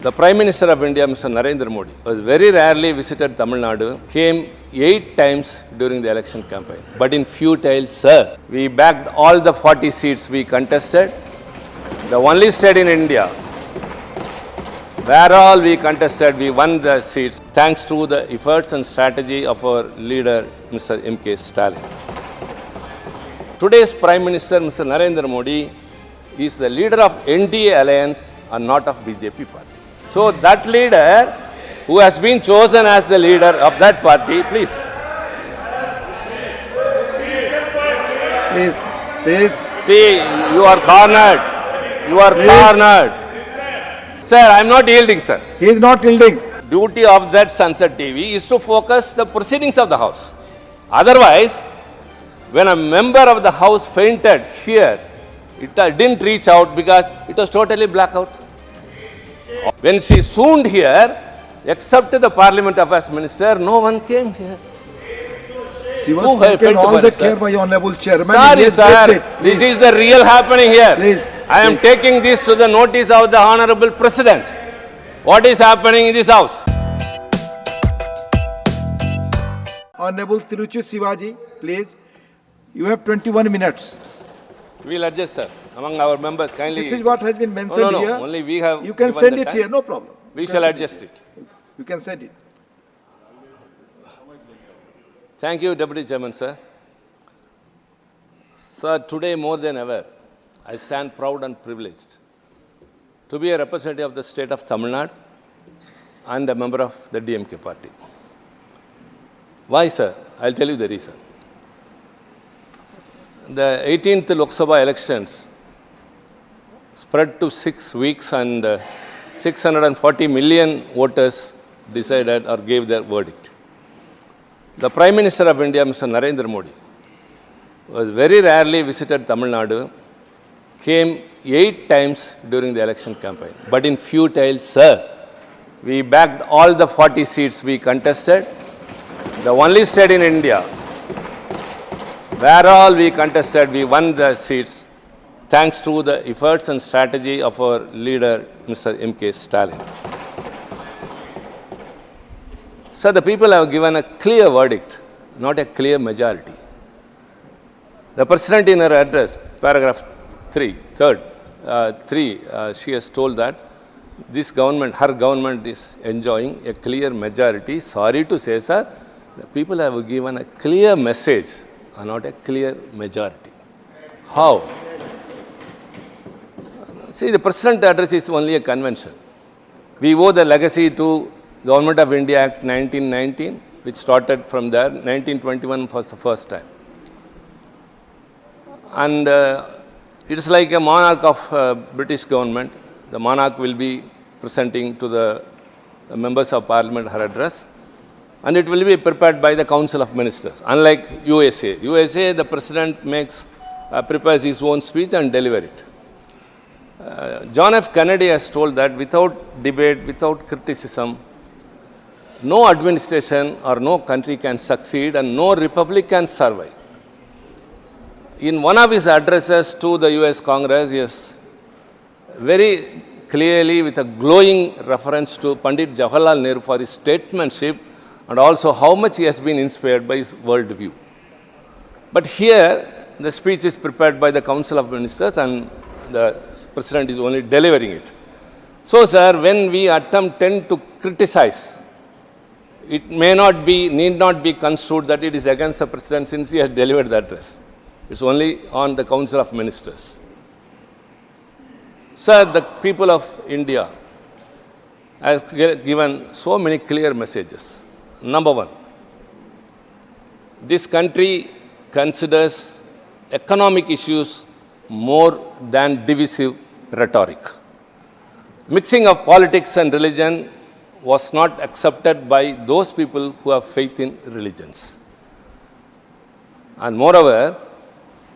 The Prime Minister of India, Mr. Narendra Modi, was very rarely visited Tamil Nadu, came 8 times during the election campaign. But in futile, sir, we backed all the 40 seats we contested. The only state in India where all we contested, we won the seats thanks to the efforts and strategy of our leader, Mr. M.K. Stalin. Today's Prime Minister, Mr. Narendra Modi, is the leader of NDA alliance and not of BJP party. So that leader who has been chosen as the leader of that party, please. Please. See, you are cornered. You are cornered. Sir, I am not yielding, sir. He is not yielding. Duty of that Sunset TV is to focus the proceedings of the House. Otherwise, when a member of the House fainted here, it didn't reach out because it was totally blackout. When she swooned here, except the Parliament Affairs Minister, no one came here. She was taken all the care by Honorable Chairman. Sorry, sir. This is the real happening here. Please. I am taking this to the notice of the Honorable President. What is happening in this House? Honorable Tiruchi Siva ji, please. You have 21 minutes. We will adjust, sir. Among our members, kindly. This is what has been mentioned here. Only we have. You can send it here, no problem. We shall adjust it. You can send it. Thank you, Deputy Chairman, sir. Sir, today more than ever, I stand proud and privileged to be a representative of the state of Tamil Nadu and a member of the DMK party. Why, sir? I'll tell you the reason. The 18th Lok Sabha elections spread to 6 weeks and 640 million voters decided or gave their verdict. The Prime Minister of India, Mr. Narendra Modi, was very rarely visited Tamil Nadu, came 8 times during the election campaign. But in futile, sir, we backed all the 40 seats we contested. The only state in India where all we contested, we won the seats thanks to the efforts and strategy of our leader, Mr. M.K. Stalin. So the people have given a clear verdict, not a clear majority. The President in her address, paragraph 3, she has told that this government, her government is enjoying a clear majority. Sorry to say, sir, the people have given a clear message and not a clear majority. How? See, the President address is only a convention. We owe the legacy to Government of India Act 1919, which started from there. 1921 was the first time. And it is like a monarch of British government. The monarch will be presenting to the members of Parliament her address, and it will be prepared by the Council of Ministers. Unlike USA, the President prepares his own speech and deliver it. John F. Kennedy has told that without debate, without criticism, no administration or no country can succeed and no republic can survive. In one of his addresses to the US Congress, he has very clearly, with a glowing reference to Pandit Jawaharlal Nehru for his statesmanship and also how much he has been inspired by his worldview. But here, the speech is prepared by the Council of Ministers and the President is only delivering it. So, sir, when we tend to criticize, it need not be construed that it is against the President since he has delivered the address. It's only on the Council of Ministers. Sir, the people of India has given so many clear messages. Number one, this country considers economic issues more than divisive rhetoric. Mixing of politics and religion was not accepted by those people who have faith in religions. And moreover,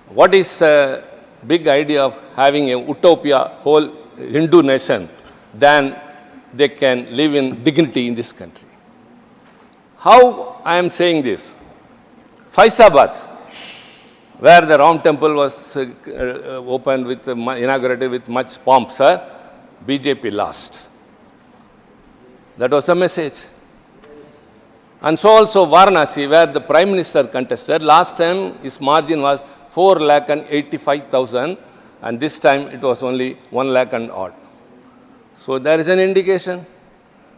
what is a big idea of having a utopia, whole Hindu nation, than they can live in dignity in this country? How I am saying this? Faizabad, where the Ram temple was inaugurated with much pomp, sir, BJP lost. That was the message. And so also Varanasi, where the Prime Minister contested, last time his margin was 4,85,000, and this time it was only 1 lakh and odd. So there is an indication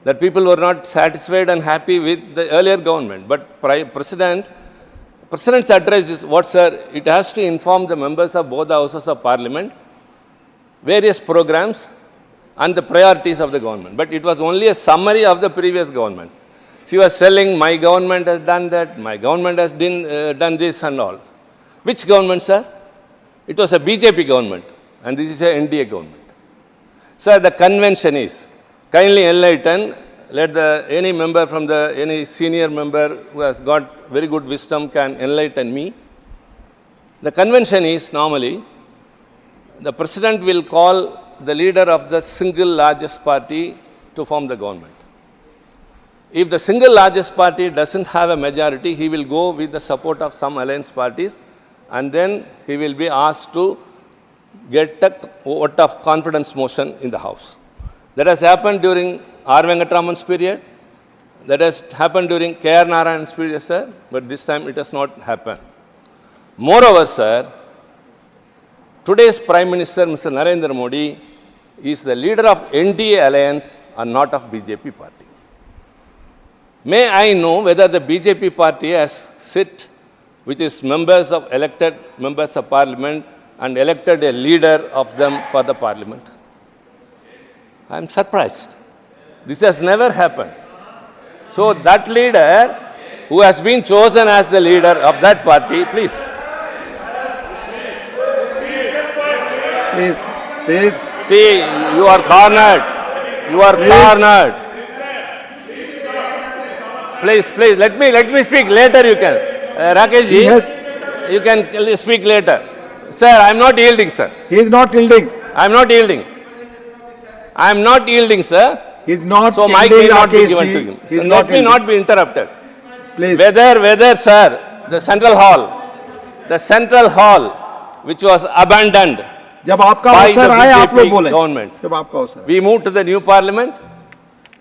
that people were not satisfied and happy with the earlier government. But President's address is what, sir? It has to inform the members of both the houses of Parliament, various programs, and the priorities of the government. But it was only a summary of the previous government. She was telling, my government has done that, my government has done this and all. Which government, sir? It was a BJP government, and this is an NDA government. Sir, the convention is, kindly enlighten, let any member from any senior member who has got very good wisdom can enlighten me. The convention is normally, the President will call the leader of the single largest party to form the government. If the single largest party doesn't have a majority, he will go with the support of some alliance parties, and then he will be asked to get a vote of confidence motion in the House. That has happened during R. Venkataraman's period. That has happened during K. R. Narayan's period, sir, but this time it has not happened. Moreover, sir, today's Prime Minister, Mr. Narendra Modi, is the leader of NDA alliance and not of BJP party. May I know whether the BJP party has sit with its members of elected members of Parliament and elected a leader of them for the Parliament? I am surprised. This has never happened. So that leader who has been chosen as the leader of that party, please. Please. See, you are cornered. You are cornered. Please, let me speak later. You can, Rakesh ji, you can speak later. Sir, I am not yielding, sir. He is not yielding. I am not yielding. I am not yielding, sir. He is not so yielding. So mic may not be given to him. So let me not be interrupted. Please. Whether, sir, the central hall, which was abandoned जब आपका by अवसर आए आप लोग बोलें government. जब आपका अवसर We moved to the new parliament.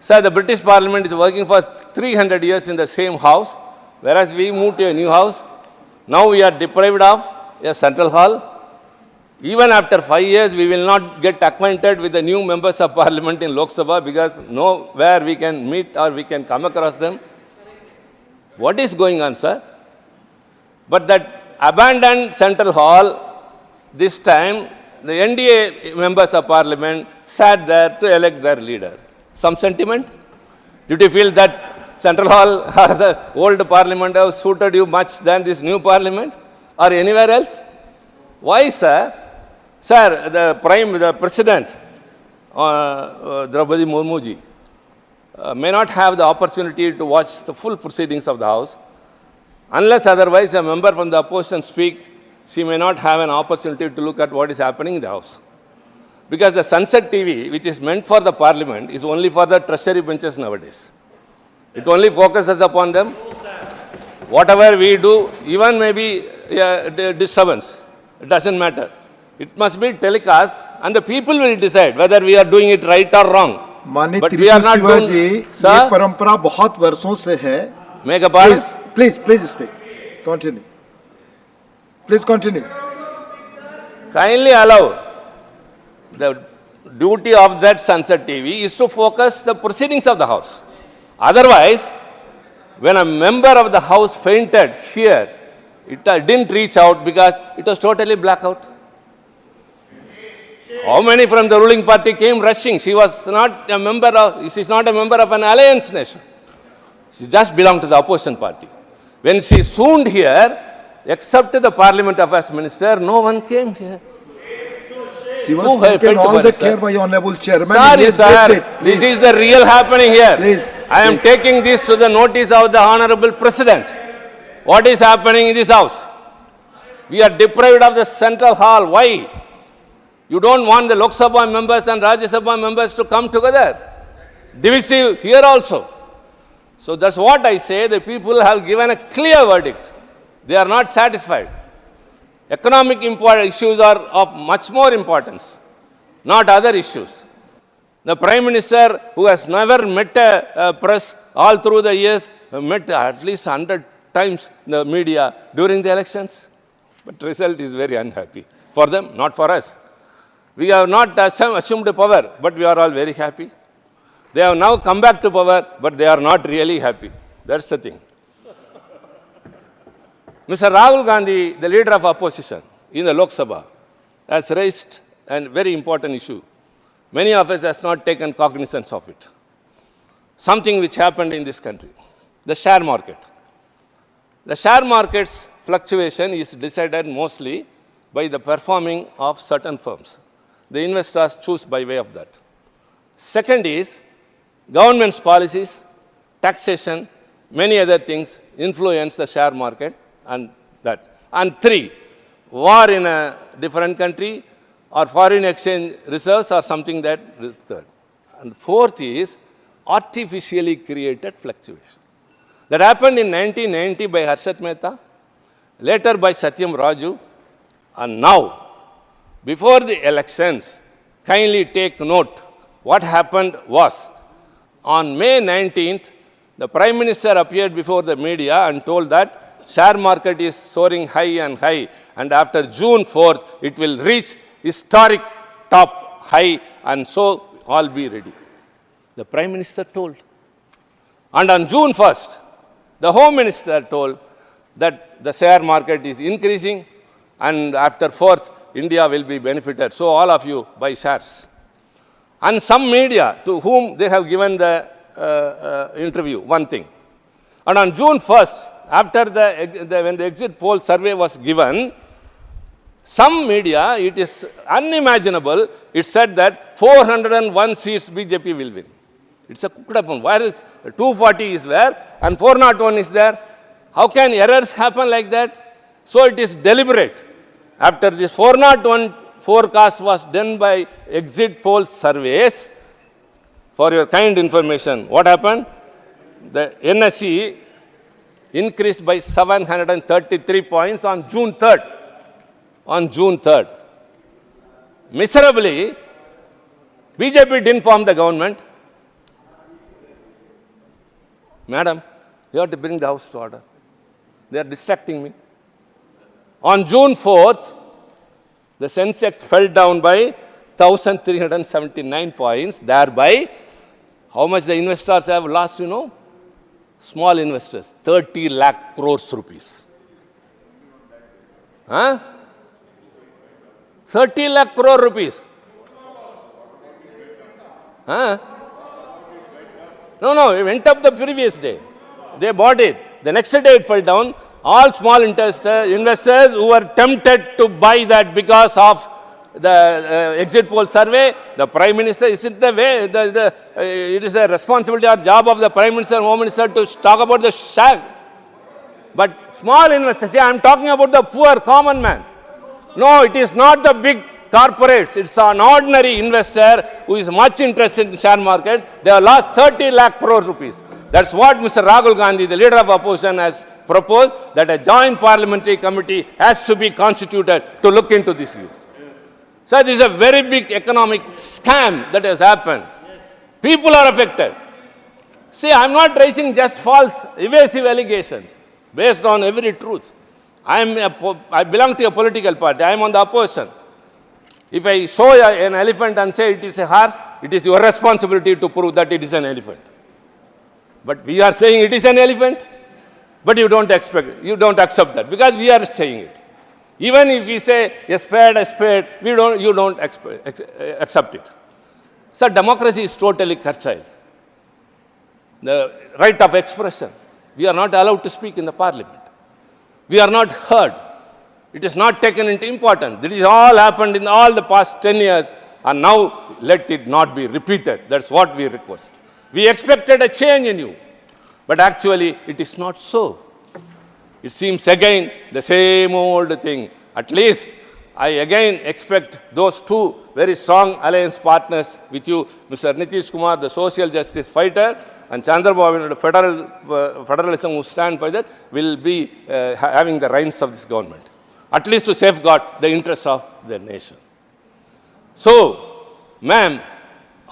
Sir, the British parliament is working for 300 years in the same house, whereas we moved to a new house. Now we are deprived of a central hall. Even after 5 years, we will not get acquainted with the new members of Parliament in Lok Sabha because nowhere we can meet or we can come across them. What is going on, sir? But that abandoned Central Hall, this time, the NDA members of Parliament sat there to elect their leader. Some sentiment? Did you feel that Central Hall or the old Parliament have suited you much than this new Parliament or anywhere else? Why, sir? Sir, the President, Draupadi Murmu ji, may not have the opportunity to watch the full proceedings of the House. Unless otherwise a member from the opposition speak, she may not have an opportunity to look at what is happening in the House. Because the Sunset TV, which is meant for the Parliament, is only for the treasury benches nowadays. It only focuses upon them. Whatever we do, even maybe disturbance, it doesn't matter. It must be telecast and the people will decide whether we are doing it right or wrong. माननीय But we are Trichy not Shiva doing, ji, sir, ये परंपरा बहुत वर्षों से है. Make a pardon? Please speak. Continue. Please continue. Kindly allow. The duty of that Sunset TV is to focus the proceedings of the House. Otherwise, when a member of the House fainted here, it didn't reach out because it was totally blackout. How many from the ruling party came rushing? She is not a member of an alliance nation. She just belonged to the opposition party. When she swooned here, except the Parliament Affairs Minister, no one came here. She was taken all the care by Honorable Chairman. Sorry, sir. This is the real happening here. Please. I am taking this to the notice of the Honorable President. What is happening in this House? We are deprived of the Central Hall. Why? You don't want the Lok Sabha members and Rajya Sabha members to come together. Divisive here also. So that's what I say. The people have given a clear verdict. They are not satisfied. Economic issues are of much more importance, not other issues. The Prime Minister, who has never met a press all through the years, met at least 100 times the media during the elections. But result is very unhappy. For them, not for us. We have not assumed power, but we are all very happy. They have now come back to power, but they are not really happy. That's the thing. Mr. Rahul Gandhi, the leader of opposition in the Lok Sabha, has raised a very important issue. Many of us have not taken cognizance of it. Something which happened in this country, the share market. The share market's fluctuation is decided mostly by the performing of certain firms. The investors choose by way of that. Second is government's policies, taxation, many other things influence the share market and that. And three, war in a different country or foreign exchange reserves or something that is third. And fourth is artificially created fluctuation. That happened in 1990 by Harshad Mehta, later by Satyam Raju, and now, before the elections, kindly take note, what happened was, on May 19th, the Prime Minister appeared before the media and told that share market is soaring high and high, and after June 4th, it will reach historic top high, and so all be ready. The Prime Minister told. And on June 1st, the Home Minister told that the share market is increasing, and after 4th, India will be benefited. So all of you buy shares. And some media to whom they have given the interview, one thing. And on June 1st, after when the exit poll survey was given, some media, it is unimaginable, it said that 401 seats BJP will win. It's a cooked up one. Where is 240 is there and 401 is there? How can errors happen like that? So it is deliberate. After this 401 forecast was done by exit poll surveys, for your kind information, what happened? The NSE increased by 733 points on June 3rd. On June 3rd. Miserably, BJP didn't form the government. Madam, you have to bring the house to order. They are distracting me. On June 4th, the Sensex fell down by 1,379 points. Thereby, how much the investors have lost, you know? Small investors, 30 lakh crores rupees. Huh? 30 lakh crore rupees. Huh? No, it went up the previous day. They bought it. The next day it fell down. All small investors who were tempted to buy that because of the exit poll survey, the Prime Minister, is it the way, it is a responsibility or job of the Prime Minister and Home Minister to talk about the share. But small investors, see, I am talking about the poor common man. No, it is not the big corporates. It's an ordinary investor who is much interested in share market. They have lost 30 lakh crore rupees. That's what Mr. Rahul Gandhi, the leader of opposition, has proposed, that a joint parliamentary committee has to be constituted to look into this view. So this is a very big economic scam that has happened. People are affected. See, I'm not raising just false, evasive allegations based on every truth. I belong to a political party. I am on the opposition. If I show an elephant and say it is a horse, it is your responsibility to prove that it is an elephant. But we are saying it is an elephant, but you don't accept that because we are saying it. Even if we say a spade, you don't accept it. So democracy is totally curtailed. The right of expression. We are not allowed to speak in the parliament. We are not heard. It is not taken into importance. This all happened in all the past 10 years, and now let it not be repeated. That's what we request. We expected a change in you, but actually it is not so. It seems again the same old thing. At least I again expect those two very strong alliance partners with you, Mr. Nitish Kumar, the social justice fighter, and Chandrababu, the federalism who stand by that, will be having the reins of this government, at least to safeguard the interests of the nation. So, ma'am,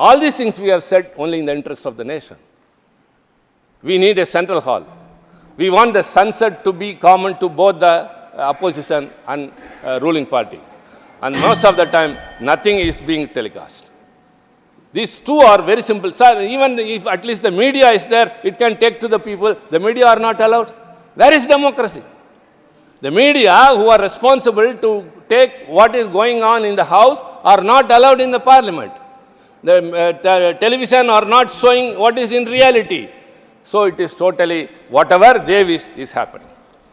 All these things we have said only in the interest of the nation. We need a central hall. We want the sunset to be common to both the opposition and ruling party. And most of the time, nothing is being telecast. These two are very simple. Sir, even if at least the media is there, it can take to the people. The media are not allowed. Where is democracy? The media who are responsible to take what is going on in the house are not allowed in the parliament. The television are not showing what is in reality. So it is totally whatever they wish is happening.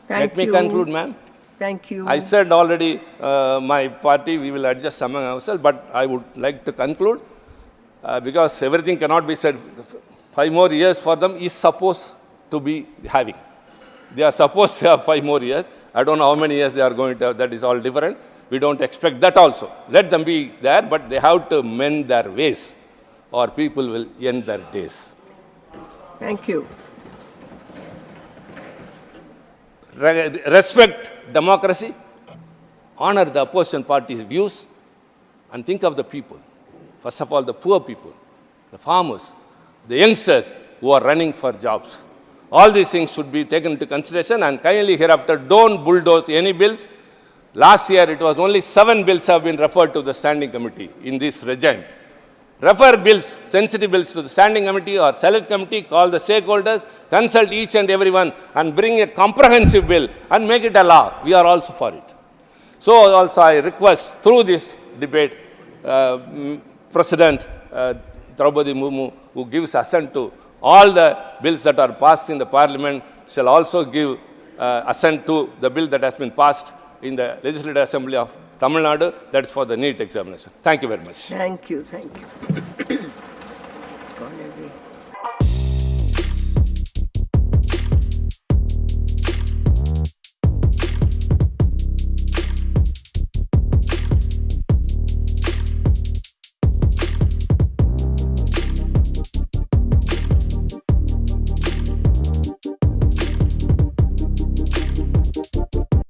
Let me conclude, ma'am. Thank you. I said already my party, we will adjust among ourselves, but I would like to conclude because everything cannot be said. 5 more years for them is supposed to be having. They are supposed to have 5 more years. I don't know how many years they are going to have. That is all different. We don't expect that also. Let them be there, but they have to mend their ways or people will end their days. Thank you. Respect democracy, honor the opposition party's views, and think of the people. First of all, the poor people, the farmers, the youngsters who are running for jobs. All these things should be taken into consideration, and kindly hereafter don't bulldoze any bills. Last year, it was only 7 bills have been referred to the standing committee in this regime. Refer bills, sensitive bills to the standing committee or select committee, call the stakeholders, consult each and everyone and bring a comprehensive bill and make it a law. We are also for it. So also I request through this debate, President Draupadi Murmu, who gives assent to all the bills that are passed in the parliament, shall also give assent to the bill that has been passed in the Legislative Assembly of Tamil Nadu, that is for the NEET examination. Thank you very much. Thank you. Thank you.